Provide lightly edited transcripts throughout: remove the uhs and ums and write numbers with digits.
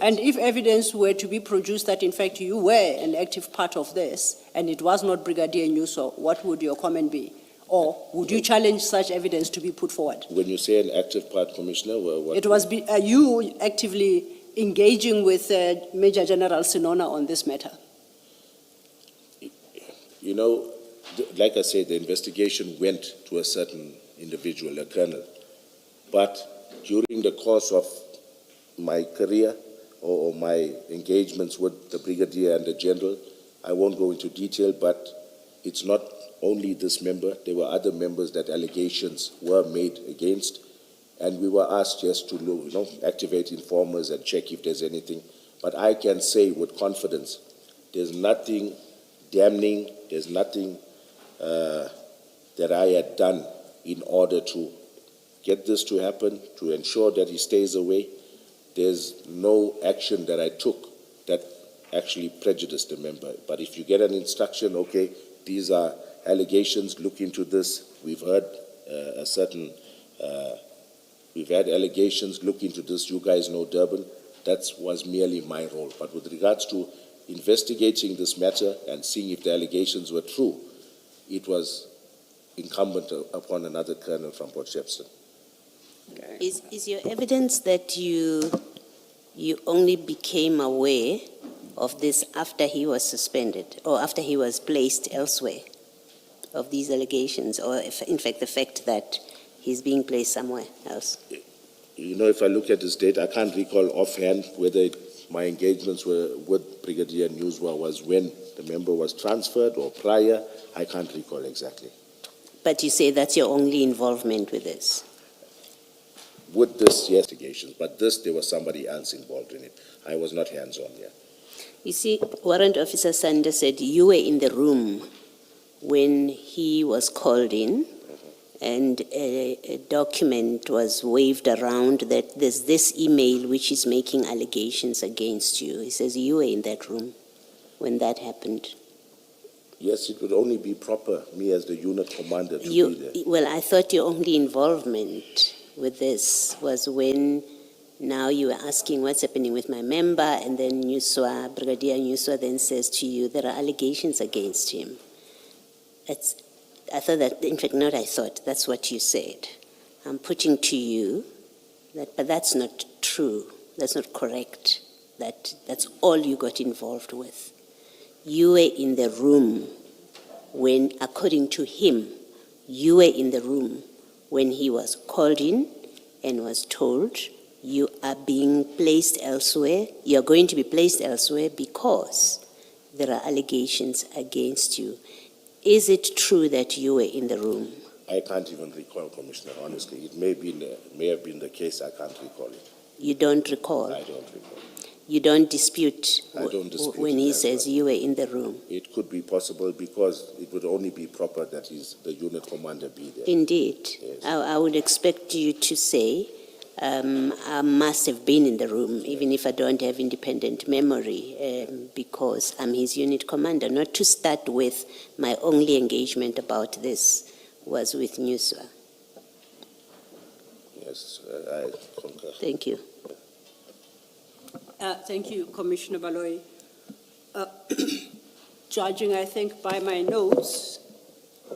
And if evidence were to be produced that in fact you were an active part of this and it was not Brigadier Nyuso, what would your comment be? Or would you challenge such evidence to be put forward? When you say an active part, Commissioner, what? It was you actively engaging with Major General Sinona on this matter. You know, like I said, the investigation went to a certain individual, a colonel. But during the course of my career or my engagements with the brigadier and the general, I won't go into detail, but it's not only this member. There were other members that allegations were made against, and we were asked just to activate informers and check if there's anything. But I can say with confidence, there's nothing damning, there's nothing that I had done in order to get this to happen, to ensure that he stays away. There's no action that I took that actually prejudiced the member. But if you get an instruction, okay, these are allegations, look into this. We've heard we've had allegations, look into this. You guys know Durban. That was merely my role. But with regards to investigating this matter and seeing if the allegations were true, it was incumbent upon another colonel from Port Shepstone. Okay. Is your evidence that you only became aware of this after he was suspended or after he was placed elsewhere, of these allegations, or in fact the fact that he's being placed somewhere else? You know, if I look at this date, I can't recall offhand whether my engagements were with Brigadier Nyuso was when the member was transferred or prior. I can't recall exactly. But you say that's your only involvement with this? With this, yes, investigations, but this, there was somebody else involved in it. I was not hands-on here. You see, Warrant Officer Sander said you were in the room when he was called in, and a document was waved around that there's this email which is making allegations against you. He says you were in that room when that happened. Yes, it would only be proper, me as the unit commander, to be there. Well, I thought your only involvement with this was when now you were asking what's happening with my member, and then Brigadier Nyuso then says to you there are allegations against him. I thought that, in fact, not I thought, that's what you said. I'm putting to you that, but that's not true. That's not correct. That's all you got involved with. You were in the room when, according to him, you were in the room when he was called in and was told you are being placed elsewhere, you're going to be placed elsewhere because there are allegations against you. Is it true that you were in the room? I can't even recall, Commissioner, honestly. It may have been the case, I can't recall it. You don't recall? I don't recall. You don't dispute, I don't dispute when he says you were in the room? It could be possible because it would only be proper that the unit commander be there. Indeed. Yes. I would expect you to say, I must have been in the room, even if I don't have independent memory, because I'm his unit commander, not to start with my only engagement about this was with Nyuso. Yes, I concur. Thank you. Thank you, Commissioner Baloyi. Judging, I think, by my notes,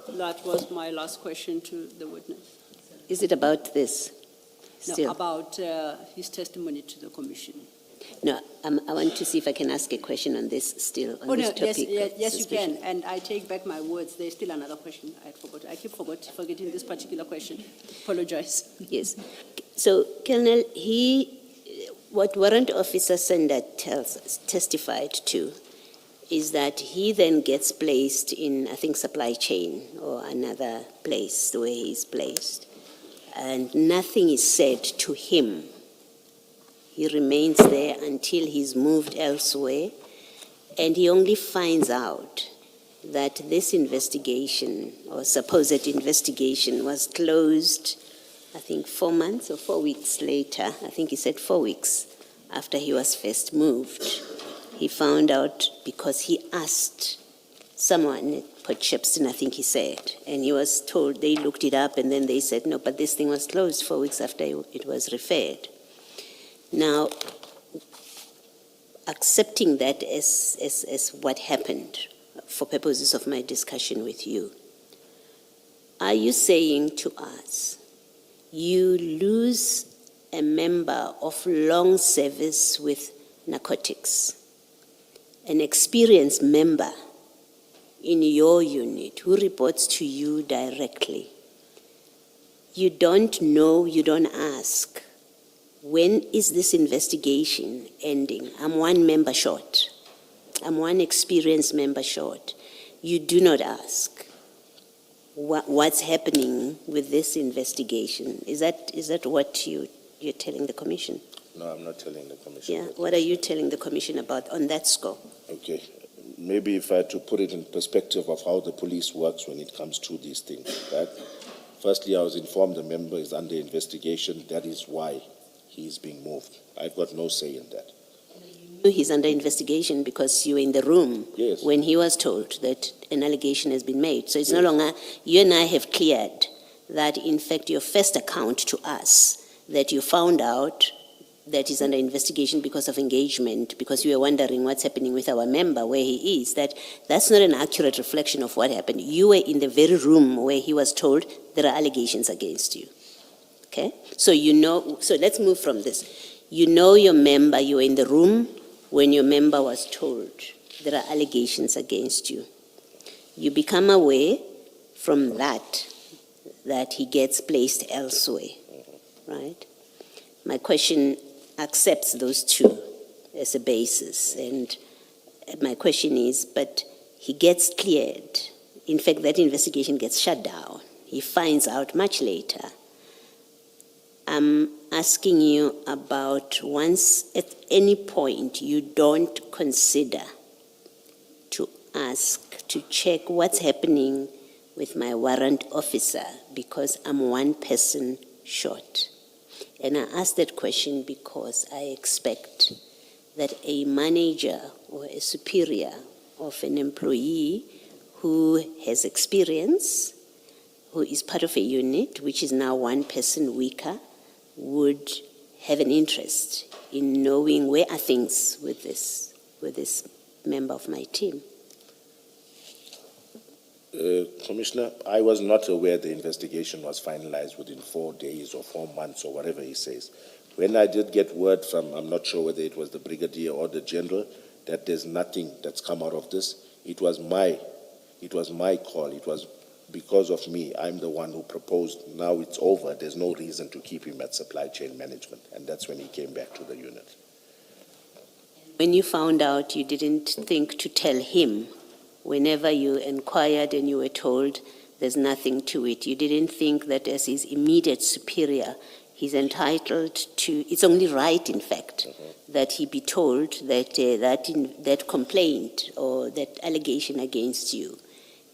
that was my last question to the witness. Is it about this? No, about his testimony to the commission. No, I want to see if I can ask a question on this still, on this topic. Yes, you can, and I take back my words. There's still another question I forgot. I keep forgetting this particular question. Apologize. Yes. So, Colonel, what Warrant Officer Sander testified to is that he then gets placed in, I think, supply chain or another place where he's placed. And nothing is said to him. He remains there until he's moved elsewhere, and he only finds out that this investigation, or supposed investigation, was closed, I think 4 months or 4 weeks later. I think he said 4 weeks after he was first moved. He found out because he asked someone at Port Shepstone, I think he said, and he was told, they looked it up, and then they said, no, but this thing was closed 4 weeks after it was referred. Now, accepting that as what happened for purposes of my discussion with you, are you saying to us, you lose a member of long service with narcotics, an experienced member in your unit who reports to you directly? You don't know, you don't ask, when is this investigation ending? I'm one member short. I'm one experienced member short. You do not ask what's happening with this investigation. Is that what you're telling the Commission? No, I'm not telling the Commission. Yeah, what are you telling the Commission about on that score? Okay. Maybe if I had to put it in perspective of how the police works when it comes to these things, right? Firstly, I was informed the member is under investigation. That is why he is being moved. I've got no say in that. He's under investigation because you were in the room Yes. when he was told that an allegation has been made. So it's no longer, you and I have cleared that, in fact, your first account to us that you found out that is under investigation because of engagement, because you were wondering what's happening with our member, where he is, that's not an accurate reflection of what happened. You were in the very room where he was told there are allegations against you. Okay? So you know, so let's move from this. You know your member, you were in the room when your member was told there are allegations against you. You become aware from that he gets placed elsewhere, right? My question accepts those two as a basis, and my question is, but he gets cleared. In fact, that investigation gets shut down. He finds out much later. I'm asking you about, once at any point you don't consider to ask, to check what's happening with my warrant officer because I'm one person short. And I ask that question because I expect that a manager or a superior of an employee who has experience, who is part of a unit which is now one person weaker, would have an interest in knowing where are things with this member of my team. Commissioner, I was not aware the investigation was finalized within 4 days or 4 months or whatever he says. When I did get word from, I'm not sure whether it was the brigadier or the general, that there's nothing that's come out of this, it was my call. It was because of me. I'm the one who proposed. Now it's over. There's no reason to keep him at supply chain management. And that's when he came back to the unit. When you found out, you didn't think to tell him. Whenever you inquired and you were told there's nothing to it, you didn't think that as his immediate superior, he's entitled to, it's only right, in fact, that he be told that that complaint or that allegation against you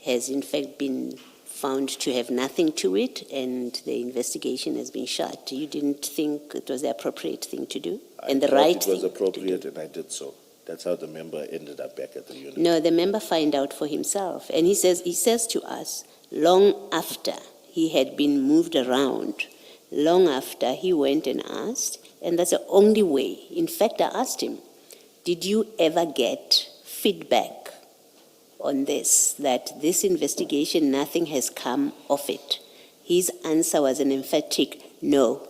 has in fact been found to have nothing to it and the investigation has been shut. You didn't think it was the appropriate thing to do? And the right thing? It was appropriate and I did so. That's how the member ended up back at the unit. No, the member found out for himself. And he says to us, long after he had been moved around, long after he went and asked, and that's the only way. In fact, I asked him, did you ever get feedback on this, that this investigation, nothing has come of it? His answer was an emphatic no.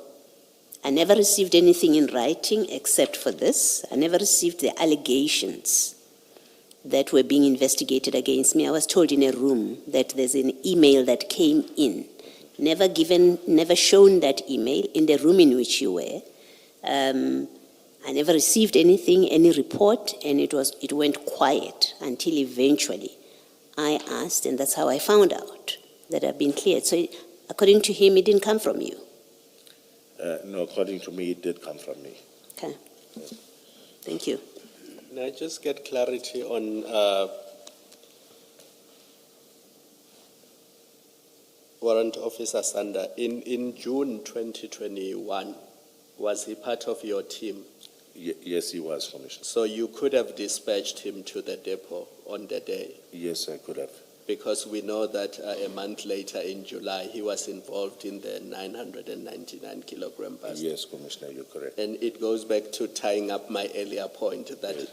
I never received anything in writing except for this. I never received the allegations that were being investigated against me. I was told in a room that there's an email that came in. Never shown that email in the room in which you were. I never received anything, any report, and it went quiet until eventually I asked, and that's how I found out that I've been cleared. So according to him, it didn't come from you. No, according to me, it did come from me. Okay. Thank you. Can I just get clarity on Warrant Officer Sander? In June 2021, was he part of your team? Yes, he was, Commissioner. So you could have dispatched him to the depot on the day? Yes, I could have. because we know that a month later in July, he was involved in the 999 kilogram bust. Yes, Commissioner, you're correct. And it goes back to tying up my earlier point that Yes.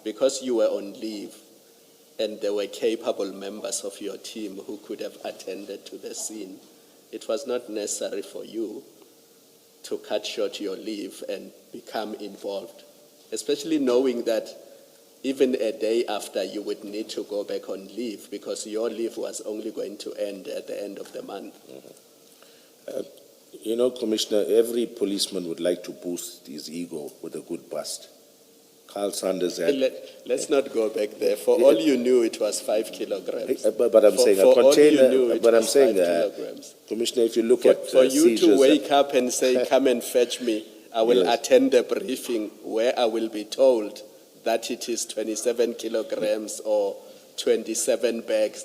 because you were on leave and there were capable members of your team who could have attended to the scene, it was not necessary for you to cut short your leave and become involved, especially knowing that even a day after you would need to go back on leave because your leave was only going to end at the end of the month. You know, Commissioner, every policeman would like to boost his ego with a good bust. Karl Sander had... Let's not go back there. For all you knew, it was 5 kilograms. But I'm saying a For all you knew, container... it But I'm was saying, 5 kilograms. Commissioner, if you look at For you seizures... to wake up and say, come and fetch me, I will Yes. attend the briefing where I will be told that it is 27 kilograms or 27 bags.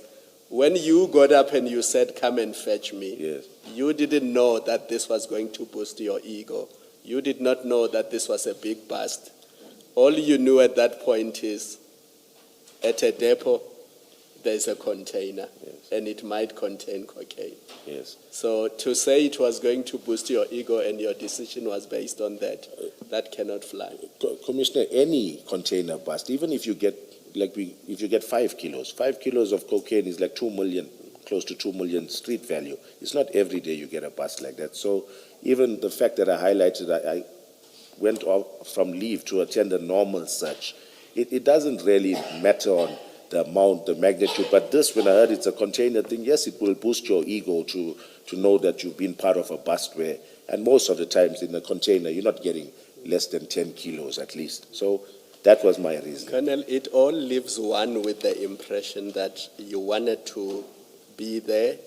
When you got up and you said, come and fetch me, Yes. you didn't know that this was going to boost your ego. You did not know that this was a big bust. All you knew at that point is, at a depot, there's a container, Yes. and it might contain cocaine. Yes. So to say it was going to boost your ego and your decision was based on that, that cannot fly. Commissioner, any container bust, even if you get, if you get 5 kilos, 5 kilos of cocaine is like 2 million, close to 2 million street value. It's not every day you get a bust like that. So even the fact that I highlighted, I went off from leave to attend a normal search, it doesn't really matter on the amount, the magnitude, but this, when I heard it's a container thing, yes, it will boost your ego to know that you've been part of a bust where, and most of the times in a container, you're not getting less than 10 kilos at least. So that was my reason. Colonel, it all leaves one with the impression that you wanted to be there,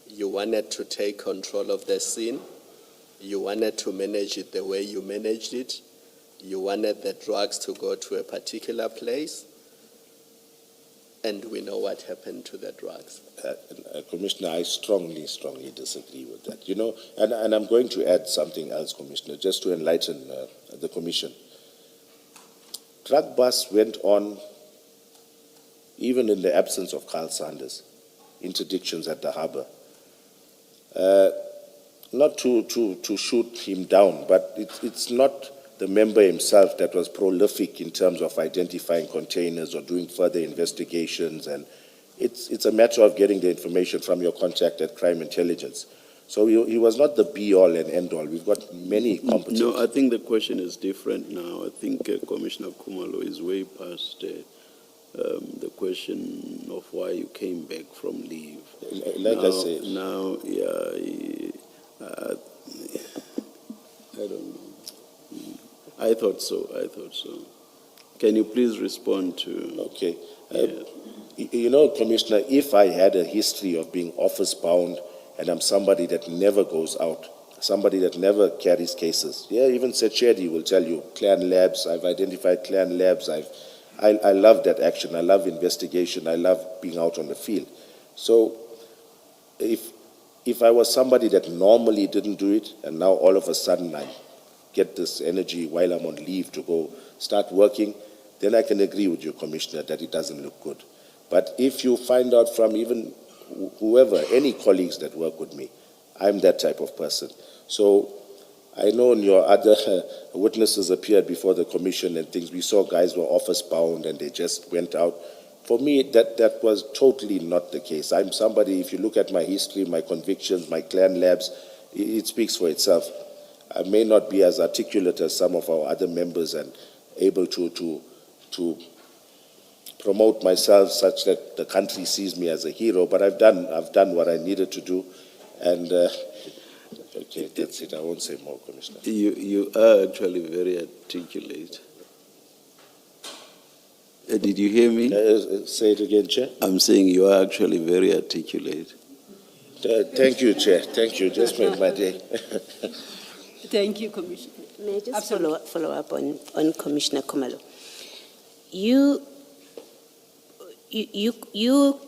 you wanted to take control of the scene, you wanted to manage it the way you managed it, you wanted the drugs to go to a particular place, and we know what happened to the drugs. Commissioner, I strongly disagree with that. You know, and I'm going to add something else, Commissioner, just to enlighten the Commission. Drug busts went on even in the absence of Karl Sander's interdictions at the harbour. Not to shoot him down, but it's not the member himself that was prolific in terms of identifying containers or doing further investigations, and it's a matter of getting the information from your contact at Crime Intelligence. So he was not the be-all and end-all. We've got many competent... No, I think the question is different now. I think Commissioner Khumalo is way past the question of why you came back from leave. Like I say... Now, yeah, I don't know. I thought so. Can you please respond to... Okay. Yeah. You know, Commissioner, if I had a history of being office-bound and I'm somebody that never goes out, somebody that never carries cases, yeah, even Sechedi will tell you, clan labs, I've identified clan labs, I love that action, I love investigation, I love being out on the field. So if I was somebody that normally didn't do it, and now all of a sudden I get this energy while I'm on leave to go start working, then I can agree with you, Commissioner, that it doesn't look good. But if you find out from even whoever, any colleagues that work with me, I'm that type of person. So I know your other witnesses appeared before the commission and things. We saw guys were office-bound and they just went out. For me, that was totally not the case. I'm somebody, if you look at my history, my convictions, my clan labs, it speaks for itself. I may not be as articulate as some of our other members and able to promote myself such that the country sees me as a hero, but I've done what I needed to do, and okay, that's it. I won't say more, Commissioner. You are actually very articulate. Did you hear me? Say it again, Chair. I'm saying you are actually very articulate. Thank you, Chair. Thank you. Just made my day. Thank you, Commissioner. May I just Absolutely. follow up on Commissioner Khumalo? You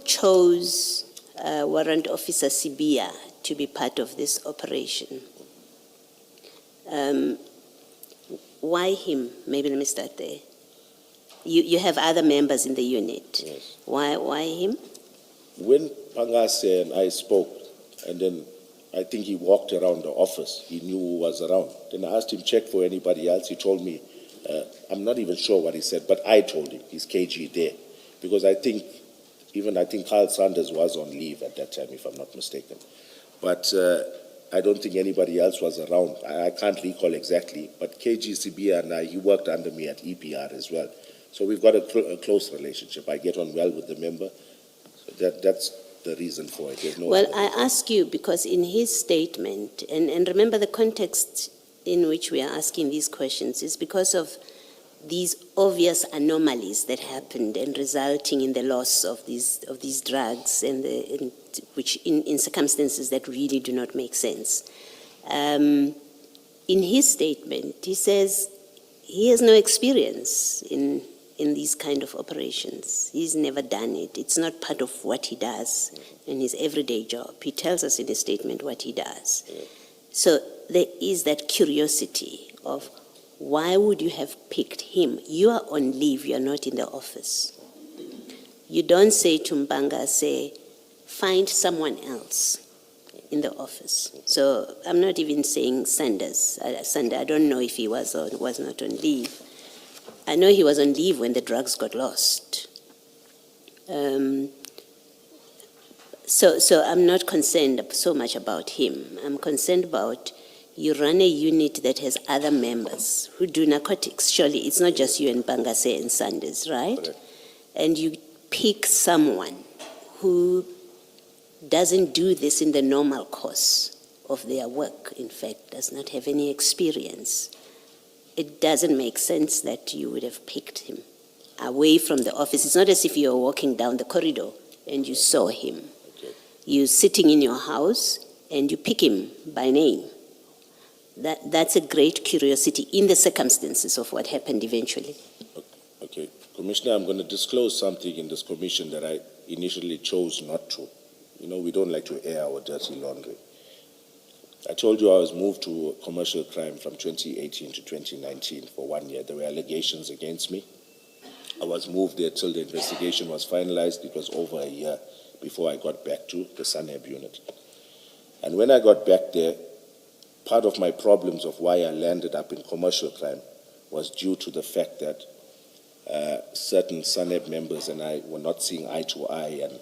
chose Warrant Officer Sibia to be part of this operation. Why him? Maybe let me start there. You have other members in the unit. Yes. Why him? when Pangase and I spoke, and then I think he walked around the office, he knew who was around. Then I asked him, check for anybody else. He told me, I'm not even sure what he said, but I told him, he's KG there. Because I think Karl Sanders was on leave at that time, if I'm not mistaken. But I don't think anybody else was around. I can't recall exactly, but KG Sibia and he worked under me at EPR as well. So we've got a close relationship. I get on well with the member. So that's the reason for it. There's no Well, I ask you because in his statement, and remember the context in which we are asking these questions is because of these obvious anomalies that happened and resulting in the loss of these drugs which in circumstances that really do not make sense. In his statement, he says he has no experience in these kind of operations. He's never done it. It's not part of what he does in his everyday job. He tells us in his statement what he does. So there is that curiosity of why would you have picked him? You are on leave, you are not in the office. You don't say to Mbanga, find someone else in the office. So I'm not even saying Sanders. Sander, I don't know if he was or was not on leave. I know he was on leave when the drugs got lost. So I'm not concerned so much about him. I'm concerned about you run a unit that has other members who do narcotics. Surely it's not just you and Bangase and Sanders, right? Correct. And you pick someone who doesn't do this in the normal course of their work, in fact, does not have any experience. It doesn't make sense that you would have picked him away from the office. It's not as if you're walking down the corridor and you saw him. Okay. You're sitting in your house and you pick him by name. That's a great curiosity in the circumstances of what happened eventually. Okay. Commissioner, I'm going to disclose something in this commission that I initially chose not to. You know, we don't like to air our dirty laundry. I told you I was moved to commercial crime from 2018 to 2019 for 1 year. There were allegations against me. I was moved there till the investigation was finalized. It was over a year before I got back to the Saneb unit. And when I got back there, part of my problems of why I landed up in commercial crime was due to the fact that certain Saneb members and I were not seeing eye to eye, and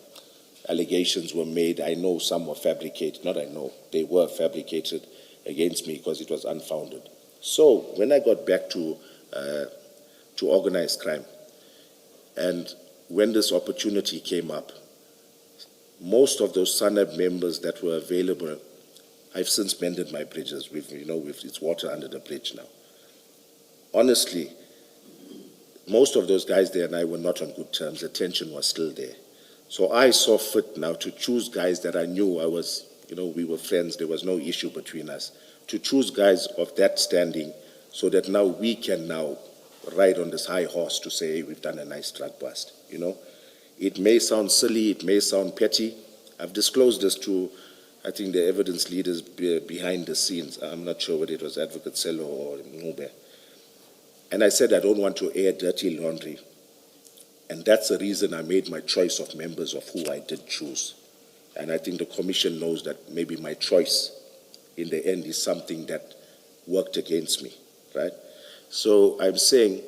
allegations were made. I know some were fabricated. Not I know. They were fabricated against me because it was unfounded. So when I got back to organized crime, and when this opportunity came up, most of those Saneb members that were available, I've since mended my bridges. It's water under the bridge now. Honestly, most of those guys there and I were not on good terms. The tension was still there. So I saw fit now to choose guys that I knew we were friends. There was no issue between us. To choose guys of that standing so that now we can now ride on this high horse to say, hey, we've done a nice drug bust. It may sound silly. It may sound petty. I've disclosed this to, I think, the evidence leaders behind the scenes. I'm not sure whether it was Advocate Sello or Ngube. And I said I don't want to air dirty laundry. And that's the reason I made my choice of members of who I did choose. And I think the commission knows that maybe my choice in the end is something that worked against me, right? So I'm saying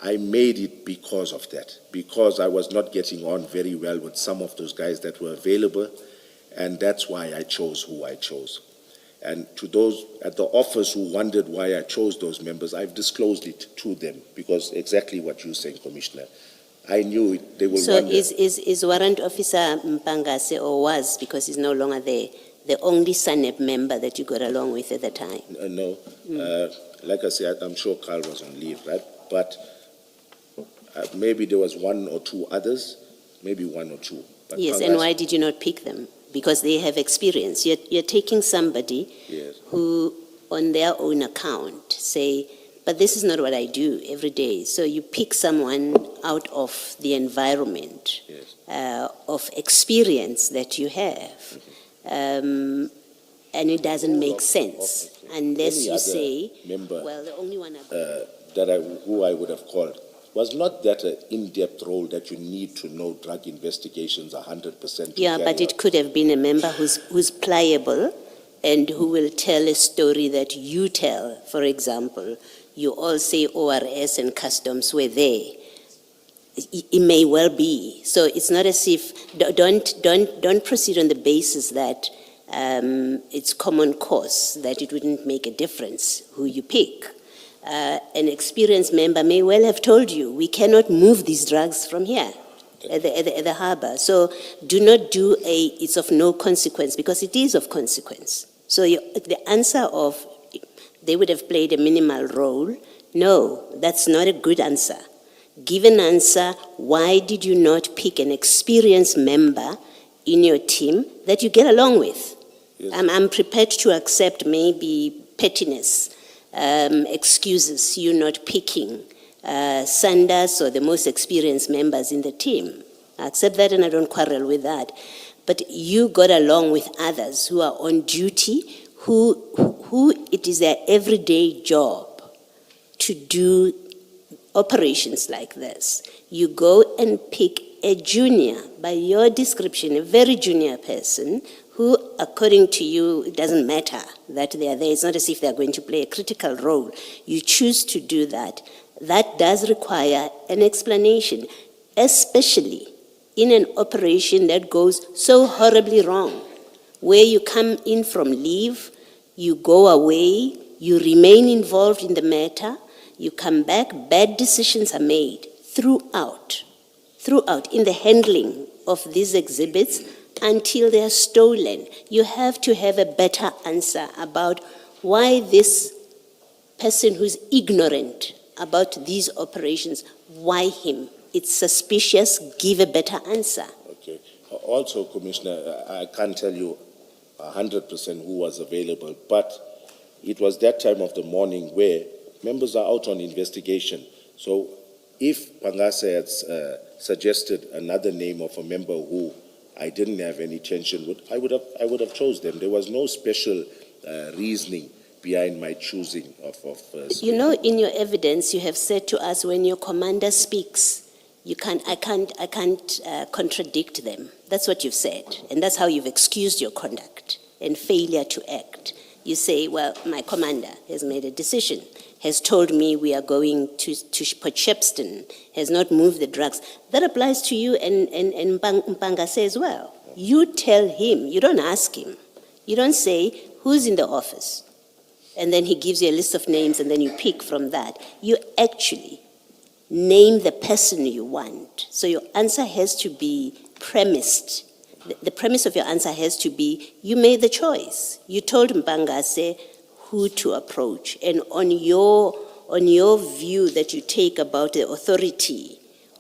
I made it because of that, because I was not getting on very well with some of those guys that were available, and that's why I chose who I chose. And to those at the office who wondered why I chose those members, I've disclosed it to them, because exactly what you're saying, Commissioner. I knew it, they will wonder. So is Warrant Officer Mpangase, or was, because he's no longer there, the only Saneb member that you got along with at the time? No. Like I said, I'm sure Karl was on leave, right? But maybe there was one or two others, maybe one or two. But Yes, Pangase, and why did you not pick them? Because they have experience. You're taking somebody yes. who, on their own account, say, but this is not what I do every day. So you pick someone out of the environment, Yes. of experience that you have. And it doesn't make sense unless Any you other say, member well, the only one who I would have called. Was not that an in-depth role that you need to know drug investigations 100%? to Yeah, carry but it out? could have been a member who's pliable and who will tell a story that you tell. For example, you all say ORS and customs were there. It may well be. So it's not as if, don't proceed on the basis that it's common cause, that it wouldn't make a difference who you pick. An experienced member may well have told you, we cannot move these drugs from here at the harbor. So do not do it's of no consequence, because it is of consequence. So the answer of, they would have played a minimal role, no, that's not a good answer. Give an answer, why did you not pick an experienced member in your team that you get along with? Yes. I'm prepared to accept maybe pettiness, excuses, you not picking Sanders or the most experienced members in the team. I accept that and I don't quarrel with that. But you got along with others who are on duty, who it is their everyday job to do operations like this. You go and pick a junior, by your description, a very junior person who, according to you, it doesn't matter that they are there. It's not as if they're going to play a critical role. You choose to do that. That does require an explanation, especially in an operation that goes so horribly wrong, where you come in from leave, you go away, you remain involved in the matter, you come back, bad decisions are made throughout in the handling of these exhibits until they are stolen. You have to have a better answer about why this person who's ignorant about these operations, why him? It's suspicious, give a better answer. Okay. Also, Commissioner, I can't tell you 100% who was available, but it was that time of the morning where members are out on investigation. So if Pangasa had suggested another name of a member who I didn't have any tension with, I would have chose them. There was no special reasoning behind my choosing of You know, in your evidence, you have said to us, when your commander speaks, I can't contradict them. That's what you've said, and that's how you've excused your conduct and failure to act. You say, well, my commander has made a decision, has told me we are going to Port Shepstone, has not moved the drugs. That applies to you and Mpangase as well. You tell him, you don't ask him. You don't say, who's in the office? And then he gives you a list of names and then you pick from that. You actually name the person you want. So your answer has to be premised. The premise of your answer has to be, you made the choice. You told Mpangase who to approach. And on your view that you take about the authority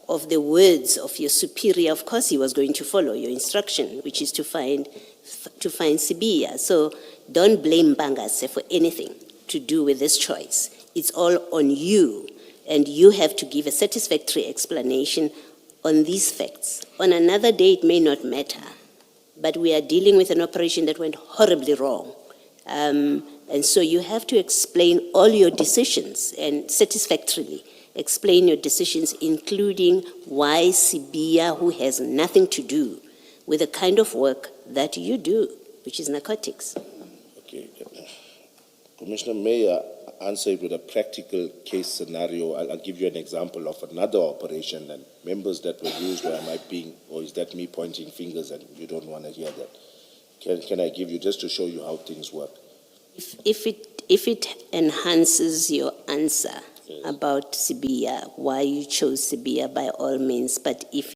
of the words of your superior, of course he was going to follow your instruction, which is to find Sibia. So don't blame Mpangase for anything to do with this choice. It's all on you. And you have to give a satisfactory explanation on these facts. On another day, it may not matter, but we are dealing with an operation that went horribly wrong. And so you have to explain all your decisions and satisfactorily explain your decisions, including why Sibia, who has nothing to do with the kind of work that you do, which is narcotics. Okay. Commissioner, may I answer it with a practical case scenario? I'll give you an example of another operation and members that were used, or am I being, or is that me pointing fingers and you don't want to hear that? Can I give you, just to show you how things work? If it enhances your answer, yes, about Sibia, why you chose Sibia, by all means, but if